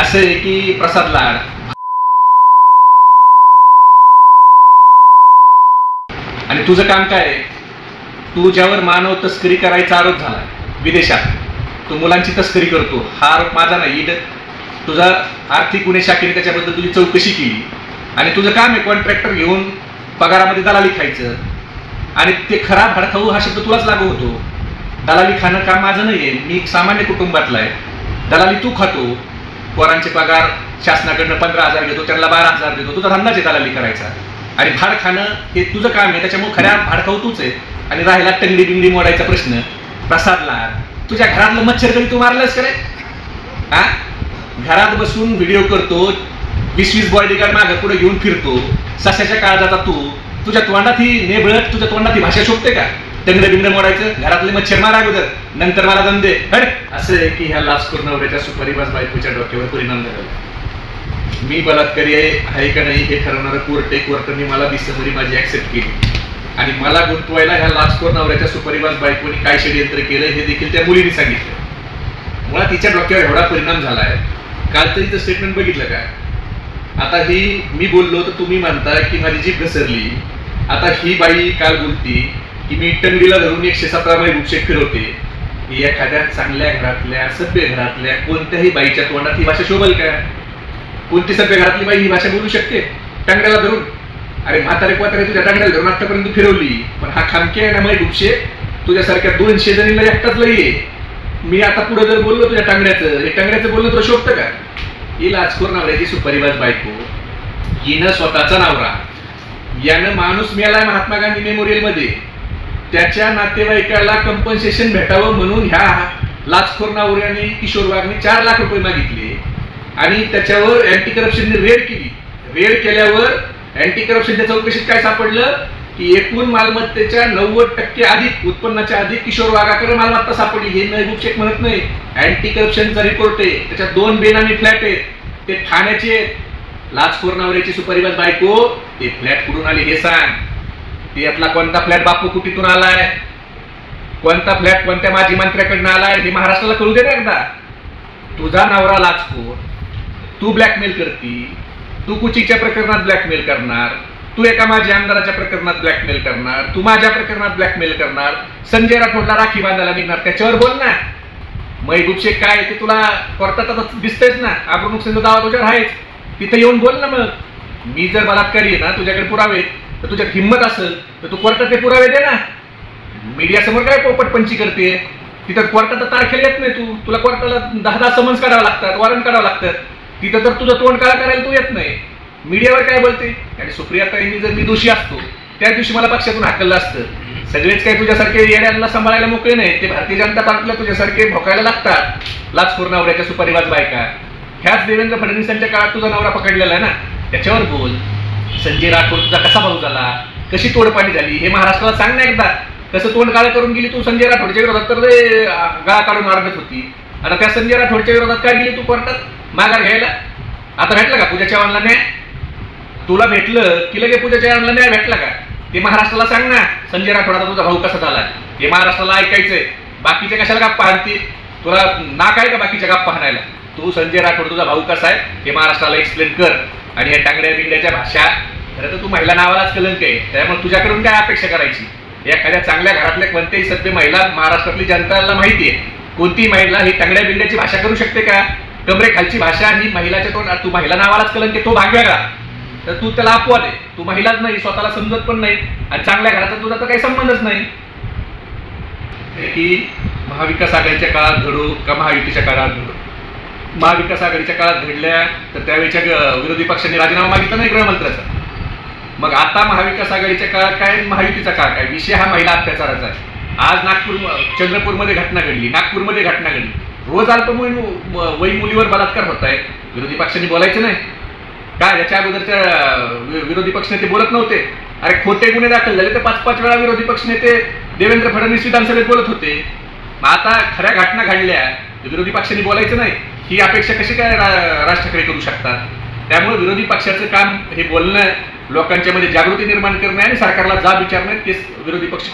असं आहे की प्रसाद लाड आणि तुझं काम काय आहे? तू ज्यावर मानव तस्करी करायचा आरोप झाला विदेशात, तू मुलांची तस्करी करतो, हा आरोप माझा नाही. तुझा आर्थिक गुन्हे शाखेने त्याच्याबद्दल तुझी चौकशी केली आणि तुझं काम आहे कॉन्ट्रॅक्टर घेऊन पगारामध्ये दलाली खायचं. आणि ते खराब हडखाऊ हा शब्द तुलाच लागू होतो. दलाली खाणं काम माझं नाहीये, मी सामान्य कुटुंबातला आहे. दलाली तू खातो, पोरांचे पगार शासनाकडनं 15,000 घेतो, त्यांना 12,000 देतो. तुझा धंदाच आहे दलाली करायचा आणि भाड खाणं हे तुझं काम आहे. त्याच्यामुळे खऱ्या भाडखाऊ तूच आहे. आणि राहिला टंगडी बिंगडी मोडायचा प्रश्न, प्रसाद लाड, तुझ्या घरातलं मच्छर कधी तू मारलंस का रे? हा, घरात बसून व्हिडिओ करतो, 20-20 बॉडीगार्ड मागं पुढे घेऊन फिरतो, सशाच्या काळजाचा तू. तुझ्या तोंडात ही नेबळत, तुझ्या तोंडात ही भाषा शोभते का? टंगडे बिंगडे मोडायचं, घरातले मच्छर मारा अगोदर, नंतर मला दम दे. असं आहे की ह्या लाचखोर नवऱ्याच्या सुपारीबाज बायकोच्या डोक्यावर परिणाम झाला. मी बलात्कारी आहे का नाही हे ठरवणारं कोर्ट आहे. कोर्टाने मला दिसमरी माझी ऍक्सेप्ट केली आणि मला गुंतवायला ह्या लाचखोर नवऱ्याच्या सुपारीबाज बायकोने काय षडयंत्र केलं हे देखील त्या मुलीने सांगितलं. मुळात तिच्या डोक्यावर एवढा परिणाम झाला आहे. काल तरी तर स्टेटमेंट बघितलं का? आता ही मी बोललो तर तुम्ही म्हणता की माझी जीभ घसरली. आता ही बाई काल बोलती की मी टंगडीला धरून 117 बाई बुकशेक फिरवते. ही एखाद्या चांगल्या घरातल्या, सभ्य घरातल्या कोणत्याही बाईच्या तोंडात ही भाषा शोभल का? कोणती सभ्य घरातली बाई ही भाषा बोलू शकते टंगड्याला धरून? अरे म्हातारे कोतारे तुझ्या टंगड्याला धरून आतापर्यंत फिरवली, पण हा खामके आहे ना माई बुकशेक, तुझ्यासारख्या 200 जणींना एकटाच लई. मी आता पुढे जर बोललो तुझ्या टांगड्याचं, हे टांगड्याचं बोललो तुला शोभतं का? ही लाचखोर नवऱ्याची सुपारीबाज बायको, हिनं स्वतःचा नवरा, यानं माणूस मिळालाय महात्मा गांधी मेमोरियल मध्ये, त्याच्या नातेवाईकाला कंपन्सेशन भेटावं म्हणून ह्या लाचखोर नवऱ्याने किशोर वाघने 4 लाख रुपये मागितले आणि त्याच्यावर अँटी करप्शनने रेड केली. रेड केल्यावर अँटी करप्शनच्या चौकशीत काय सापडलं की एकूण मालमत्तेच्या 90% अधिक उत्पन्नाच्या अधिक किशोर वाघाकडे मालमत्ता सापडली. हे महबूब शेख म्हणत नाही, अँटी करप्शनचा रिपोर्ट आहे. त्याच्यात 2 बेनामी फ्लॅट आहेत, ते ठाण्याचे. लाचखोर नवऱ्याची सुपारीबाज बायको, ते फ्लॅट कुठून आले हे सांग. ते यातला कोणता फ्लॅट बापू कुटीतून आलाय, कोणता फ्लॅट कोणत्या माजी मंत्र्याकडनं आलाय हे महाराष्ट्राला कळू दे ना एकदा. तुझा नवरा लाचखोर, तू ब्लॅकमेल करती, तू कुचीच्या प्रकरणात ब्लॅकमेल करणार, तू एका माजी आमदाराच्या प्रकरणात ब्लॅकमेल करणार, तू माझ्या प्रकरणात ब्लॅकमेल करणार, संजय राठोडला राखी बांधायला निघणार, त्याच्यावर बोल ना. महबूब शेख काय ते तुला कोर्टात दिसतेच ना, आपण नुकसान दावा तुझ्यावर आहेच, तिथे येऊन बोल ना. मग मी जर बलात्कारी आहे ना, तुझ्याकडे पुरावे तर तुझ्यात हिंमत असेल तर तू कोर्टात ते पुरावे दे ना. मीडिया समोर काय पोपटपंची करते? तिथं कोर्टात तारखेला येत नाही. तुला कोर्टाला 10 समन्स काढावं लागतात, वॉरंट काढावं लागतात. तिथं तर तुझं तोंड काळा करायला तू येत नाही. मीडियावर काय बोलते? आणि सुप्रियाताईंनी जर मी दोषी असतो त्या दिवशी मला पक्षातून हाकललं असतं. सगळेच काही तुझ्यासारखे येड्यांना सांभाळायला मोकळे नाही. ते भारतीय जनता पार्टीला तुझ्यासारखे भोकायला लागतात. लाचखोर नवऱ्याच्या सुपारीबाज बायका. ह्याच देवेंद्र फडणवीसांच्या काळात तुझा नवरा पकडलेला आहे ना, त्याच्यावर बोल. संजय राठोड तुझा कसा भाऊ झाला, कशी तोडपाणी झाली हे महाराष्ट्राला सांग ना एकदा. कसं तोंड काळं करून गेली तू संजय राठोडच्या विरोधात, तर गळा काढून मारत होती. आता त्या संजय राठोडच्या विरोधात काय गेली तू कोर्टात माघार घ्यायला? आता भेटलं का पूजा चव्हाणला न्याय? तुला भेटलं की लगे पूजा चव्हाणला न्याय भेटला का? ते महाराष्ट्राला सांग ना. संजय राठोड तुझा भाऊ कसा झाला हे महाराष्ट्राला ऐकायचंय. बाकीच्या कशाला गप्पा हाणती? तुला नाक आहे का बाकीच्या गप्पा हाणायला? तू संजय राठोड तुझा भाऊ कसा आहे हे महाराष्ट्राला एक्सप्लेन कर. आणि हे टांगड्या बिंड्याच्या भाषा, खरं तर तू महिला नावालाच कलंक आहे. त्यामुळे तुझ्याकडून काय अपेक्षा करायची? एखाद्या चांगल्या घरातल्या कोणत्याही सभ्य महिला महाराष्ट्रातली जनताला माहिती आहे, कोणती महिला ही टांगड्या बिंड्याची भाषा करू शकते का? कमरे खालची भाषा ही महिलाच्या तोंडात, तू महिला नावालाच कलंक आहे, तो भाग वेगळा. तर तू त्याला अपवाद आहे. तू महिलाच नाही, स्वतःला समजत पण नाही आणि चांगल्या घराचा तुझा तर काही संबंधच नाही. की महाविकास आघाडीच्या काळात घडो का महायुतीच्या काळात घडो, महाविकास आघाडीच्या काळात घडल्या तर त्यावेळेच्या विरोधी पक्षांनी राजीनामा मागितला नाही गृहमंत्र्याचा. मग आता महाविकास आघाडीच्या काळात काय, महायुतीचा काळ काय? विषय हा महिला अत्याचाराचा आहे. आज चंद्रपूरमध्ये घटना घडली, नागपूरमध्ये घटना घडली. रोज अल्पवयीन मुलीवर बलात्कार होत आहे. विरोधी पक्षांनी बोलायचं नाही का? याच्या अगोदरच्या विरोधी पक्षनेते बोलत नव्हते? अरे खोटे गुन्हे दाखल झाले तर 5-5 वेळा विरोधी पक्षनेते देवेंद्र फडणवीस विधानसभेत बोलत होते. मग आता खऱ्या घटना घडल्या विरोधी पक्षांनी बोलायचं नाही, ही अपेक्षा कशी काय राज ठाकरे करू शकतात? त्यामुळे विरोधी पक्षाचं काम हे बोलणं, लोकांच्या मध्ये जागृती निर्माण करणे आणि सरकारला जाब विचारणे, ते विरोधी पक्ष